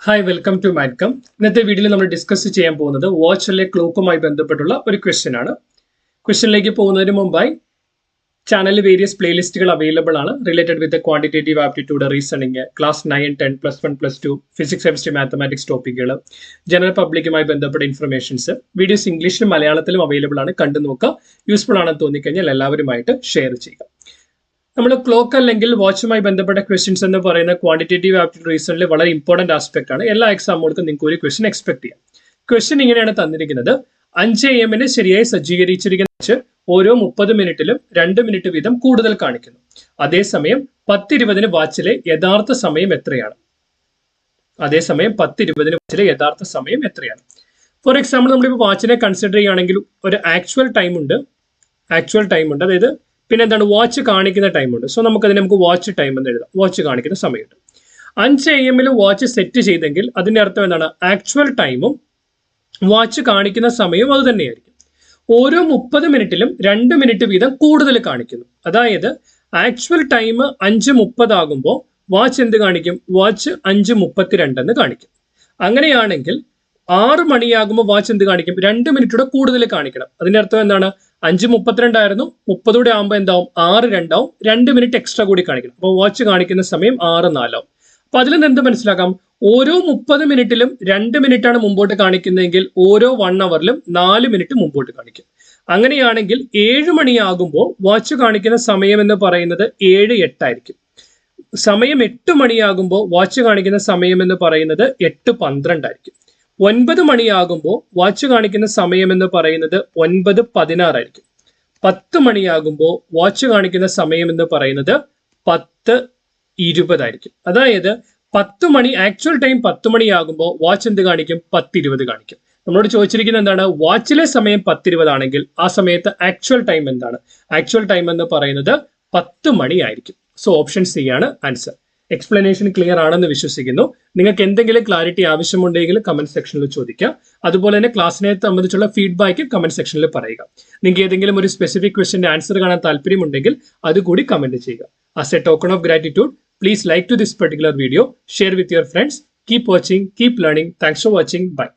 Hi welcome to മാറ്റ്കം. ഇന്നത്തെ വീഡിയോയിൽ നമ്മൾ ഡിസ്കസ് ചെയ്യാൻ പോകുന്നത് വാച്ചിലെ ക്ലോക്കുമായി ബന്ധപ്പെട്ടുള്ള ഒരു ക്വസ്റ്റ്യൻ ആണ്. ക്വസ്റ്റ്യനിലേക്ക് പോകുന്നതിന് മുമ്പായി ചാനലിൽ വേരിയസ് പ്ലേലിസ്റ്റുകൾ അവൈലബിൾ ആണ് related with quantitative aptitude, reasoning, class 9, 10, +1, +2, physics, chemistry, mathematics ടോപ്പിക്കുകൾ, ജനറൽ പബ്ലിക്കുമായി ബന്ധപ്പെട്ട ഇൻഫർമേഷൻസ്. വീഡിയോസ് ഇംഗ്ലീഷിലും മലയാളത്തിലും അവൈലബിൾ ആണ്. കണ്ടു നോക്കുക. യൂസ്ഫുൾ ആണെന്ന് തോന്നിക്കഴിഞ്ഞാൽ എല്ലാവരുമായിട്ട് ഷെയർ ചെയ്യുക. നമ്മൾ ക്ലോക്ക് അല്ലെങ്കിൽ വാച്ചുമായി ബന്ധപ്പെട്ട ക്വസ്റ്റ്യൻസ് എന്ന് പറയുന്ന ക്വാണ്ടിറ്റേറ്റീവ് ആപ്റ്റിറ്റ്യൂഡ് റീസണിൽ വളരെ ഇമ്പോർട്ടന്റ് ആസ്പെക്ട് ആണ്. എല്ലാ എക്സാമുകൾക്കും നിങ്ങൾക്ക് ഒരു ക്വസ്റ്റ്യൻ എക്സ്പെക്ട് ചെയ്യാം. ക്വസ്റ്റ്യൻ ഇങ്ങനെയാണ് തന്നിരിക്കുന്നത്: 5 AM ശരിയായി സജ്ജീകരിച്ചിരിക്കുന്ന വാച്ച് ഓരോ 30 മിനിറ്റിലും 2 മിനിറ്റ് വീതം കൂടുതൽ കാണിക്കുന്നു. അതേസമയം 10:20 വാച്ചിലെ യഥാർത്ഥ സമയം എത്രയാണ്? ഫോർ എക്സാമ്പിൾ, നമ്മളിപ്പോൾ വാച്ചിനെ കൺസിഡർ ചെയ്യുകയാണെങ്കിൽ ഒരു ആക്ച്വൽ ടൈം ഉണ്ട്. അതായത് പിന്നെ എന്താണ്, വാച്ച് കാണിക്കുന്ന ടൈമുണ്ട്. സോ നമുക്ക് വാച്ച് ടൈം എന്ന് എഴുതാം. വാച്ച് കാണിക്കുന്ന സമയമുണ്ട്. 5 AM വാച്ച് സെറ്റ് ചെയ്തെങ്കിൽ അതിന്റെ അർത്ഥം എന്താണ്? ആക്ച്വൽ ടൈമും വാച്ച് കാണിക്കുന്ന സമയവും അത് തന്നെയായിരിക്കും. ഓരോ 30 മിനിറ്റിലും 2 മിനിറ്റ് വീതം കൂടുതൽ കാണിക്കുന്നു. അതായത് ആക്ച്വൽ ടൈം 5:30 ആകുമ്പോൾ വാച്ച് എന്ത് കാണിക്കും? വാച്ച് 5:32 എന്ന് കാണിക്കും. അങ്ങനെയാണെങ്കിൽ 6 മണിയാകുമ്പോൾ വാച്ച് എന്ത് കാണിക്കും? 2 മിനിറ്റൂടെ കൂടുതൽ കാണിക്കണം. അതിന്റെ അർത്ഥം എന്താണ്? 5:32 ആയിരുന്നു, 30 ആകുമ്പോൾ എന്താവും? 6:02 ആവും. 2 മിനിറ്റ് എക്സ്ട്രാ കൂടി കാണിക്കണം. അപ്പോൾ വാച്ച് കാണിക്കുന്ന സമയം 6:04 ആവും. അപ്പൊ അതിൽ നിന്ന് എന്ത് മനസ്സിലാക്കാം? ഓരോ 30 മിനിറ്റിലും 2 മിനിറ്റ് ആണ് മുമ്പോട്ട് കാണിക്കുന്നതെങ്കിൽ ഓരോ 1 അവറിലും 4 മിനിറ്റ് മുമ്പോട്ട് കാണിക്കും. അങ്ങനെയാണെങ്കിൽ 7 മണിയാകുമ്പോൾ വാച്ച് കാണിക്കുന്ന സമയം എന്ന് പറയുന്നത് 7:08 ആയിരിക്കും. സമയം 8 മണിയാകുമ്പോൾ വാച്ച് കാണിക്കുന്ന സമയം എന്ന് പറയുന്നത് 8:12 ആയിരിക്കും. 9 മണിയാകുമ്പോൾ വാച്ച് കാണിക്കുന്ന സമയം എന്ന് പറയുന്നത് 9:16 ആയിരിക്കും. 10 മണിയാകുമ്പോൾ വാച്ച് കാണിക്കുന്ന സമയം എന്ന് പറയുന്നത് 10:20 ആയിരിക്കും. അതായത് 10 മണി ആക്ച്വൽ ടൈം 10 മണിയാകുമ്പോൾ വാച്ച് എന്ത് കാണിക്കും? 10:20 കാണിക്കും. നമ്മളോട് ചോദിച്ചിരിക്കുന്നത് എന്താണ്? വാച്ചിലെ സമയം 10:20 ആണെങ്കിൽ ആ സമയത്ത് ആക്ച്വൽ ടൈം എന്താണ്? ആക്ച്വൽ ടൈം എന്ന് പറയുന്നത് 10 മണി ആയിരിക്കും. സോ ഓപ്ഷൻ സി ആണ് ആൻസർ. എക്സ്പ്ലനേഷൻ ക്ലിയർ ആണെന്ന് വിശ്വസിക്കുന്നു. നിങ്ങൾക്ക് എന്തെങ്കിലും ക്ലാരിറ്റി ആവശ്യമുണ്ടെങ്കിൽ കമന്റ് സെക്ഷനിൽ ചോദിക്കുക. അതുപോലെ തന്നെ ക്ലാസ്സിനെ സംബന്ധിച്ചുള്ള ഫീഡ്ബാക്ക് കമന്റ് സെക്ഷനിൽ പറയുക. നിങ്ങൾക്ക് ഏതെങ്കിലും ഒരു സ്പെസിഫിക് ക്വസ്റ്റ്യന്റെ ആൻസർ കാണാൻ താല്പര്യമുണ്ടെങ്കിൽ അതുകൂടി കമന്റ് ചെയ്യുക. As A token of gratitude, please like to this particular video, share with your friends. Keep watching, keep learning. Thanks for watching. Bye.